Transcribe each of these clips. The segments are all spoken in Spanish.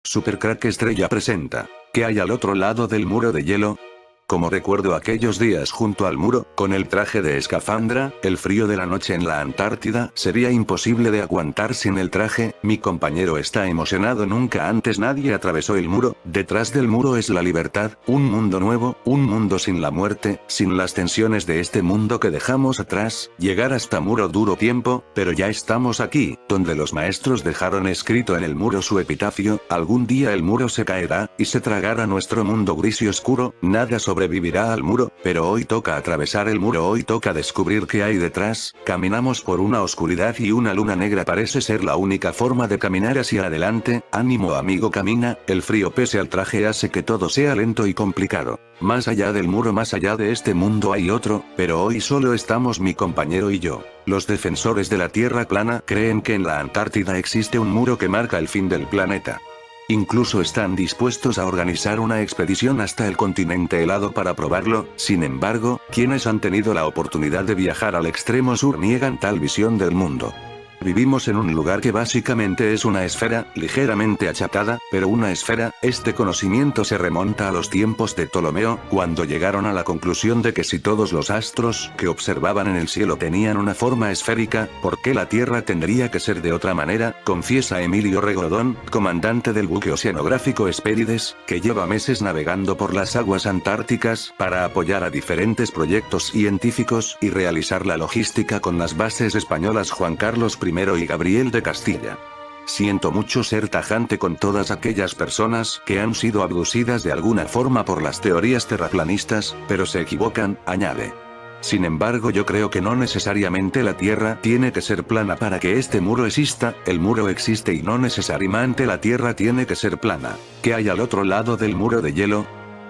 Super Crack Estrella presenta. ¿Qué hay al otro lado del muro de hielo? Como recuerdo aquellos días junto al muro, con el traje de escafandra, el frío de la noche en la Antártida sería imposible de aguantar sin el traje. Mi compañero está emocionado, nunca antes nadie atravesó el muro. Detrás del muro es la libertad, un mundo nuevo, un mundo sin la muerte, sin las tensiones de este mundo que dejamos atrás. Llegar hasta muro duró tiempo, pero ya estamos aquí, donde los maestros dejaron escrito en el muro su epitafio: algún día el muro se caerá, y se tragará nuestro mundo gris y oscuro, nada sobrevivirá al muro, pero hoy toca atravesar el muro, hoy toca descubrir qué hay detrás. Caminamos por una oscuridad y una luna negra parece ser la única forma de caminar hacia adelante. Ánimo amigo, camina, el frío pese al traje hace que todo sea lento y complicado. Más allá del muro, más allá de este mundo hay otro, pero hoy solo estamos mi compañero y yo. Los defensores de la Tierra plana creen que en la Antártida existe un muro que marca el fin del planeta. Incluso están dispuestos a organizar una expedición hasta el continente helado para probarlo. Sin embargo, quienes han tenido la oportunidad de viajar al extremo sur niegan tal visión del mundo. Vivimos en un lugar que básicamente es una esfera, ligeramente achatada, pero una esfera. Este conocimiento se remonta a los tiempos de Ptolomeo, cuando llegaron a la conclusión de que si todos los astros que observaban en el cielo tenían una forma esférica, ¿por qué la Tierra tendría que ser de otra manera? Confiesa Emilio Regodón, comandante del buque oceanográfico Hespérides, que lleva meses navegando por las aguas antárticas, para apoyar a diferentes proyectos científicos y realizar la logística con las bases españolas Juan Carlos I y Gabriel de Castilla. Siento mucho ser tajante con todas aquellas personas que han sido abducidas de alguna forma por las teorías terraplanistas, pero se equivocan, añade. Sin embargo, yo creo que no necesariamente la Tierra tiene que ser plana para que este muro exista. El muro existe y no necesariamente la Tierra tiene que ser plana. ¿Qué hay al otro lado del muro de hielo?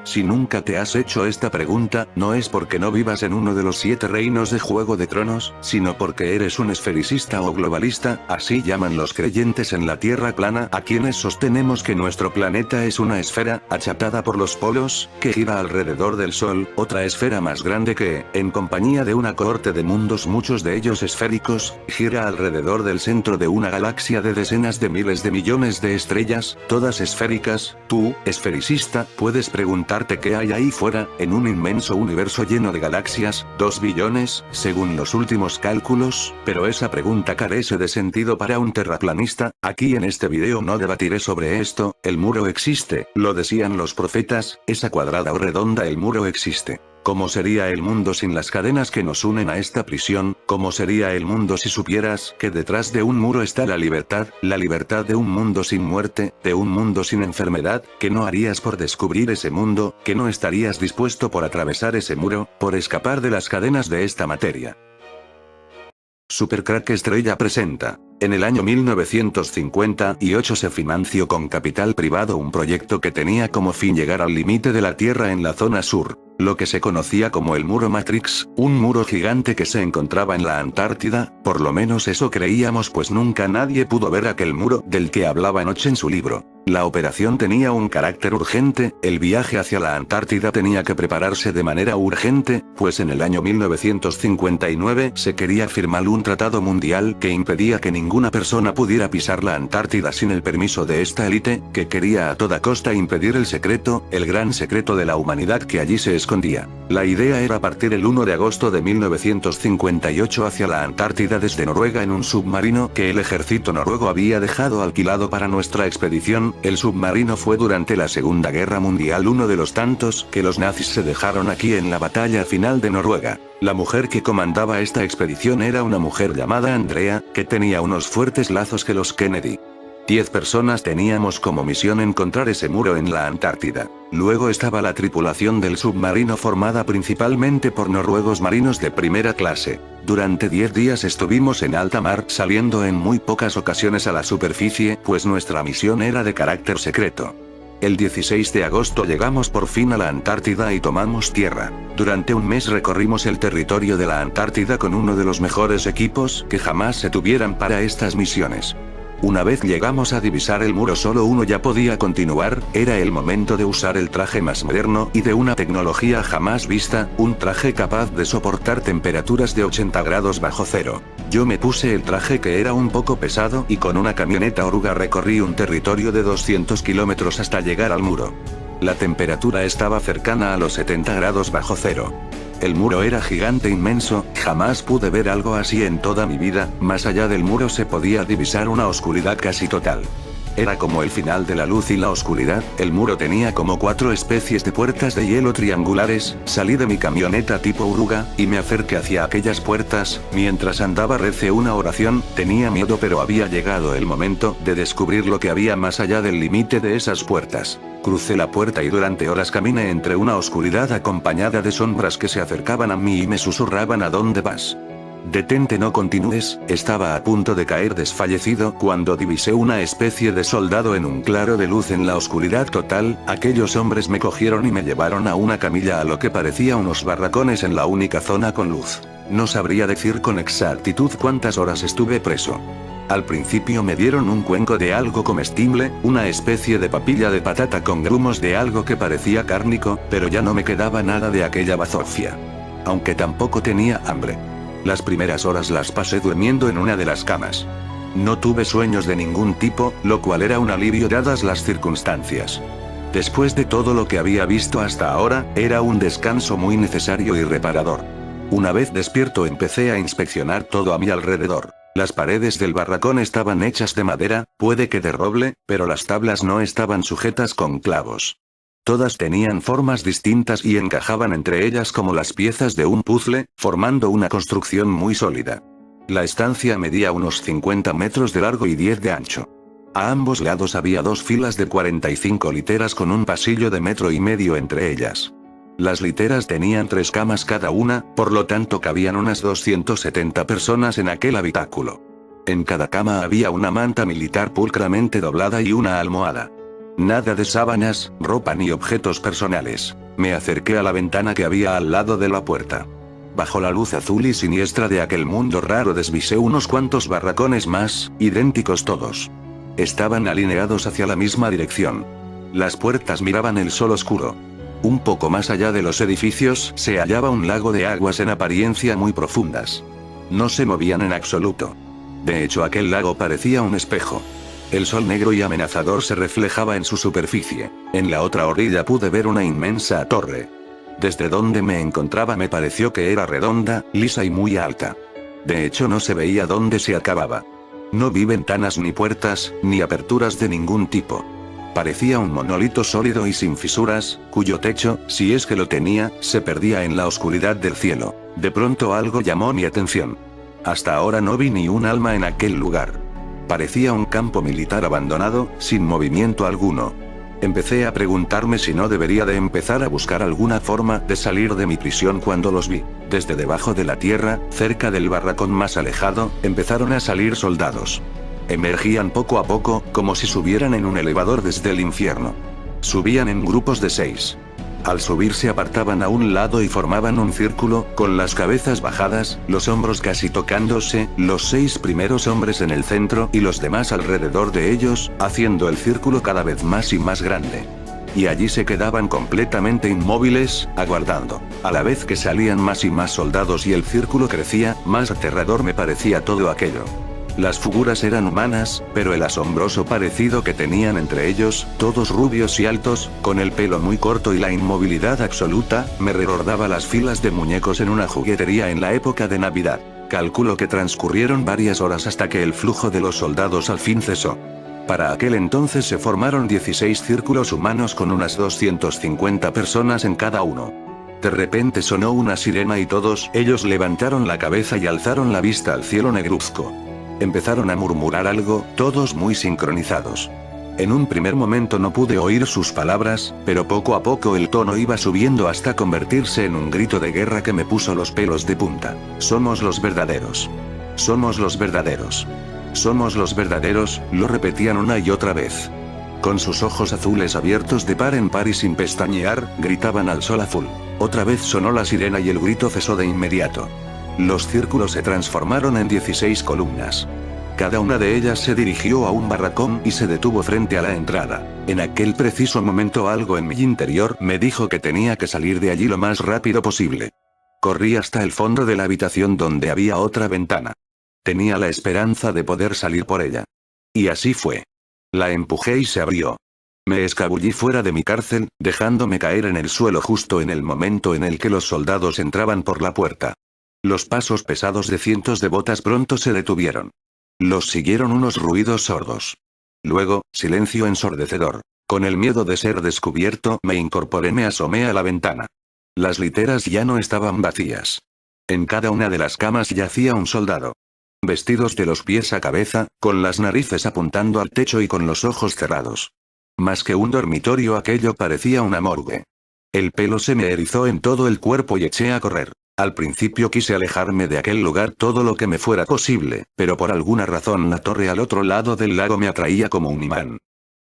Si nunca te has hecho esta pregunta, no es porque no vivas en uno de los 7 reinos de Juego de Tronos, sino porque eres un esfericista o globalista, así llaman los creyentes en la Tierra plana a quienes sostenemos que nuestro planeta es una esfera, achatada por los polos, que gira alrededor del Sol, otra esfera más grande que, en compañía de una cohorte de mundos, muchos de ellos esféricos, gira alrededor del centro de una galaxia de decenas de miles de millones de estrellas, todas esféricas. Tú, esfericista, puedes preguntar ¿qué hay ahí fuera, en un inmenso universo lleno de galaxias? 2 billones, según los últimos cálculos, pero esa pregunta carece de sentido para un terraplanista. Aquí en este video no debatiré sobre esto. El muro existe, lo decían los profetas, esa cuadrada o redonda, el muro existe. ¿Cómo sería el mundo sin las cadenas que nos unen a esta prisión? ¿Cómo sería el mundo si supieras que detrás de un muro está la libertad de un mundo sin muerte, de un mundo sin enfermedad? ¿Qué no harías por descubrir ese mundo? ¿Qué no estarías dispuesto por atravesar ese muro, por escapar de las cadenas de esta materia? Super Crack Estrella presenta. En el año 1958 se financió con capital privado un proyecto que tenía como fin llegar al límite de la Tierra en la zona sur, lo que se conocía como el Muro Matrix, un muro gigante que se encontraba en la Antártida. Por lo menos eso creíamos, pues nunca nadie pudo ver aquel muro del que hablaba Notch en su libro. La operación tenía un carácter urgente, el viaje hacia la Antártida tenía que prepararse de manera urgente, pues en el año 1959 se quería firmar un tratado mundial que impedía que ninguna persona pudiera pisar la Antártida sin el permiso de esta élite, que quería a toda costa impedir el secreto, el gran secreto de la humanidad que allí se escondía. La idea era partir el 1 de agosto de 1958 hacia la Antártida desde Noruega en un submarino que el ejército noruego había dejado alquilado para nuestra expedición. El submarino fue durante la Segunda Guerra Mundial uno de los tantos que los nazis se dejaron aquí en la batalla final de Noruega. La mujer que comandaba esta expedición era una mujer llamada Andrea, que tenía unos fuertes lazos que los Kennedy. 10 personas teníamos como misión encontrar ese muro en la Antártida. Luego estaba la tripulación del submarino, formada principalmente por noruegos marinos de primera clase. Durante 10 días estuvimos en alta mar, saliendo en muy pocas ocasiones a la superficie, pues nuestra misión era de carácter secreto. El 16 de agosto llegamos por fin a la Antártida y tomamos tierra. Durante un mes recorrimos el territorio de la Antártida con uno de los mejores equipos que jamás se tuvieran para estas misiones. Una vez llegamos a divisar el muro, solo uno ya podía continuar. Era el momento de usar el traje más moderno y de una tecnología jamás vista, un traje capaz de soportar temperaturas de 80 grados bajo cero. Yo me puse el traje que era un poco pesado y con una camioneta oruga recorrí un territorio de 200 kilómetros hasta llegar al muro. La temperatura estaba cercana a los 70 grados bajo cero. El muro era gigante inmenso, jamás pude ver algo así en toda mi vida, más allá del muro se podía divisar una oscuridad casi total. Era como el final de la luz y la oscuridad, el muro tenía como 4 especies de puertas de hielo triangulares, salí de mi camioneta tipo oruga, y me acerqué hacia aquellas puertas, mientras andaba recé una oración, tenía miedo pero había llegado el momento de descubrir lo que había más allá del límite de esas puertas. Crucé la puerta y durante horas caminé entre una oscuridad acompañada de sombras que se acercaban a mí y me susurraban ¿a dónde vas? Detente, no continúes, estaba a punto de caer desfallecido cuando divisé una especie de soldado en un claro de luz en la oscuridad total, aquellos hombres me cogieron y me llevaron a una camilla a lo que parecía unos barracones en la única zona con luz. No sabría decir con exactitud cuántas horas estuve preso. Al principio me dieron un cuenco de algo comestible, una especie de papilla de patata con grumos de algo que parecía cárnico, pero ya no me quedaba nada de aquella bazofia. Aunque tampoco tenía hambre. Las primeras horas las pasé durmiendo en una de las camas. No tuve sueños de ningún tipo, lo cual era un alivio dadas las circunstancias. Después de todo lo que había visto hasta ahora, era un descanso muy necesario y reparador. Una vez despierto empecé a inspeccionar todo a mi alrededor. Las paredes del barracón estaban hechas de madera, puede que de roble, pero las tablas no estaban sujetas con clavos. Todas tenían formas distintas y encajaban entre ellas como las piezas de un puzzle, formando una construcción muy sólida. La estancia medía unos 50 metros de largo y 10 de ancho. A ambos lados había 2 filas de 45 literas con un pasillo de 1,5 metros entre ellas. Las literas tenían 3 camas cada una, por lo tanto cabían unas 270 personas en aquel habitáculo. En cada cama había una manta militar pulcramente doblada y una almohada. Nada de sábanas, ropa ni objetos personales. Me acerqué a la ventana que había al lado de la puerta. Bajo la luz azul y siniestra de aquel mundo raro desvisé unos cuantos barracones más, idénticos todos. Estaban alineados hacia la misma dirección. Las puertas miraban el sol oscuro. Un poco más allá de los edificios se hallaba un lago de aguas en apariencia muy profundas. No se movían en absoluto. De hecho, aquel lago parecía un espejo. El sol negro y amenazador se reflejaba en su superficie. En la otra orilla pude ver una inmensa torre. Desde donde me encontraba me pareció que era redonda, lisa y muy alta. De hecho no se veía dónde se acababa. No vi ventanas ni puertas, ni aperturas de ningún tipo. Parecía un monolito sólido y sin fisuras, cuyo techo, si es que lo tenía, se perdía en la oscuridad del cielo. De pronto algo llamó mi atención. Hasta ahora no vi ni un alma en aquel lugar. Parecía un campo militar abandonado, sin movimiento alguno. Empecé a preguntarme si no debería de empezar a buscar alguna forma de salir de mi prisión cuando los vi. Desde debajo de la tierra, cerca del barracón más alejado, empezaron a salir soldados. Emergían poco a poco, como si subieran en un elevador desde el infierno. Subían en grupos de 6. Al subir se apartaban a un lado y formaban un círculo, con las cabezas bajadas, los hombros casi tocándose, los 6 primeros hombres en el centro y los demás alrededor de ellos, haciendo el círculo cada vez más y más grande. Y allí se quedaban completamente inmóviles, aguardando. A la vez que salían más y más soldados y el círculo crecía, más aterrador me parecía todo aquello. Las figuras eran humanas, pero el asombroso parecido que tenían entre ellos, todos rubios y altos, con el pelo muy corto y la inmovilidad absoluta, me recordaba las filas de muñecos en una juguetería en la época de Navidad. Calculo que transcurrieron varias horas hasta que el flujo de los soldados al fin cesó. Para aquel entonces se formaron 16 círculos humanos con unas 250 personas en cada uno. De repente sonó una sirena y todos ellos levantaron la cabeza y alzaron la vista al cielo negruzco. Empezaron a murmurar algo, todos muy sincronizados. En un primer momento no pude oír sus palabras, pero poco a poco el tono iba subiendo hasta convertirse en un grito de guerra que me puso los pelos de punta. Somos los verdaderos. Somos los verdaderos. Somos los verdaderos, lo repetían una y otra vez. Con sus ojos azules abiertos de par en par y sin pestañear, gritaban al sol azul. Otra vez sonó la sirena y el grito cesó de inmediato. Los círculos se transformaron en 16 columnas. Cada una de ellas se dirigió a un barracón y se detuvo frente a la entrada. En aquel preciso momento algo en mi interior me dijo que tenía que salir de allí lo más rápido posible. Corrí hasta el fondo de la habitación donde había otra ventana. Tenía la esperanza de poder salir por ella. Y así fue. La empujé y se abrió. Me escabullí fuera de mi cárcel, dejándome caer en el suelo justo en el momento en el que los soldados entraban por la puerta. Los pasos pesados de cientos de botas pronto se detuvieron. Los siguieron unos ruidos sordos. Luego, silencio ensordecedor. Con el miedo de ser descubierto, me incorporé, me asomé a la ventana. Las literas ya no estaban vacías. En cada una de las camas yacía un soldado. Vestidos de los pies a cabeza, con las narices apuntando al techo y con los ojos cerrados. Más que un dormitorio, aquello parecía una morgue. El pelo se me erizó en todo el cuerpo y eché a correr. Al principio quise alejarme de aquel lugar todo lo que me fuera posible, pero por alguna razón la torre al otro lado del lago me atraía como un imán.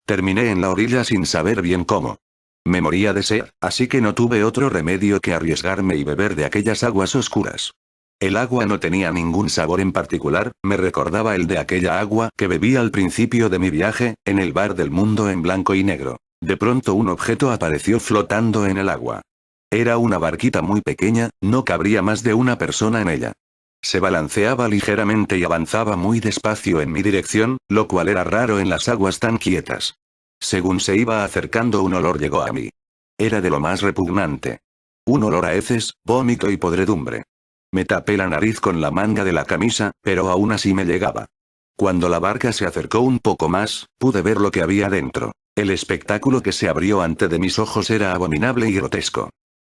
Terminé en la orilla sin saber bien cómo. Me moría de sed, así que no tuve otro remedio que arriesgarme y beber de aquellas aguas oscuras. El agua no tenía ningún sabor en particular, me recordaba el de aquella agua que bebí al principio de mi viaje, en el bar del mundo en blanco y negro. De pronto un objeto apareció flotando en el agua. Era una barquita muy pequeña, no cabría más de una persona en ella. Se balanceaba ligeramente y avanzaba muy despacio en mi dirección, lo cual era raro en las aguas tan quietas. Según se iba acercando, un olor llegó a mí. Era de lo más repugnante. Un olor a heces, vómito y podredumbre. Me tapé la nariz con la manga de la camisa, pero aún así me llegaba. Cuando la barca se acercó un poco más, pude ver lo que había dentro. El espectáculo que se abrió ante de mis ojos era abominable y grotesco.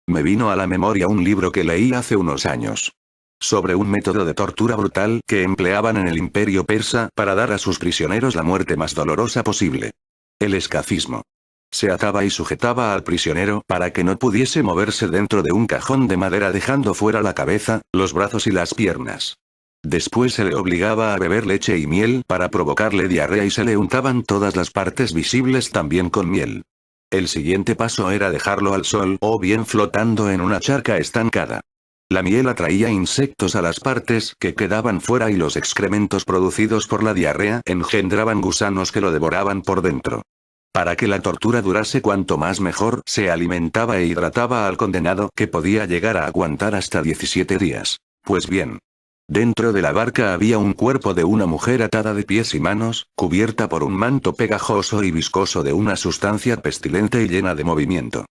Me vino a la memoria un libro que leí hace unos años. Sobre un método de tortura brutal que empleaban en el Imperio Persa para dar a sus prisioneros la muerte más dolorosa posible. El escafismo. Se ataba y sujetaba al prisionero para que no pudiese moverse dentro de un cajón de madera, dejando fuera la cabeza, los brazos y las piernas. Después se le obligaba a beber leche y miel para provocarle diarrea y se le untaban todas las partes visibles también con miel. El siguiente paso era dejarlo al sol o bien flotando en una charca estancada. La miel atraía insectos a las partes que quedaban fuera y los excrementos producidos por la diarrea engendraban gusanos que lo devoraban por dentro. Para que la tortura durase cuanto más mejor, se alimentaba e hidrataba al condenado, que podía llegar a aguantar hasta 17 días. Pues bien. Dentro de la barca había un cuerpo de una mujer atada de pies y manos, cubierta por un manto pegajoso y viscoso de una sustancia pestilente y llena de movimiento.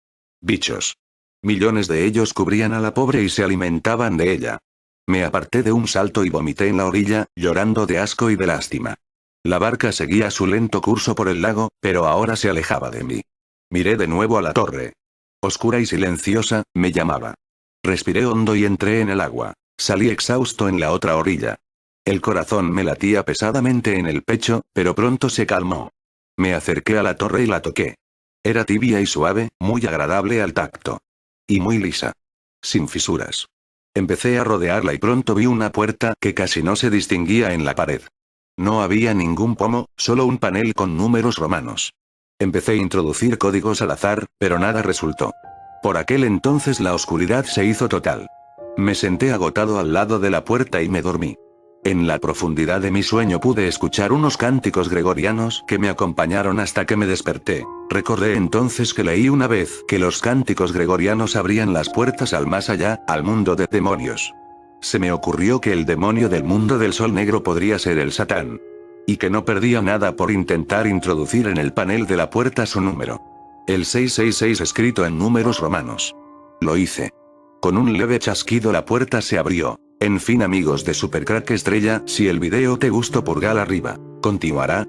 Bichos. Millones de ellos cubrían a la pobre y se alimentaban de ella. Me aparté de un salto y vomité en la orilla, llorando de asco y de lástima. La barca seguía su lento curso por el lago, pero ahora se alejaba de mí. Miré de nuevo a la torre. Oscura y silenciosa, me llamaba. Respiré hondo y entré en el agua. Salí exhausto en la otra orilla. El corazón me latía pesadamente en el pecho, pero pronto se calmó. Me acerqué a la torre y la toqué. Era tibia y suave, muy agradable al tacto. Y muy lisa. Sin fisuras. Empecé a rodearla y pronto vi una puerta que casi no se distinguía en la pared. No había ningún pomo, solo un panel con números romanos. Empecé a introducir códigos al azar, pero nada resultó. Por aquel entonces la oscuridad se hizo total. Me senté agotado al lado de la puerta y me dormí. En la profundidad de mi sueño pude escuchar unos cánticos gregorianos que me acompañaron hasta que me desperté. Recordé entonces que leí una vez que los cánticos gregorianos abrían las puertas al más allá, al mundo de demonios. Se me ocurrió que el demonio del mundo del sol negro podría ser el Satán. Y que no perdía nada por intentar introducir en el panel de la puerta su número. El 666 escrito en números romanos. Lo hice. Con un leve chasquido la puerta se abrió. En fin, amigos de Supercrack Estrella, si el video te gustó, pulgar arriba. Continuará.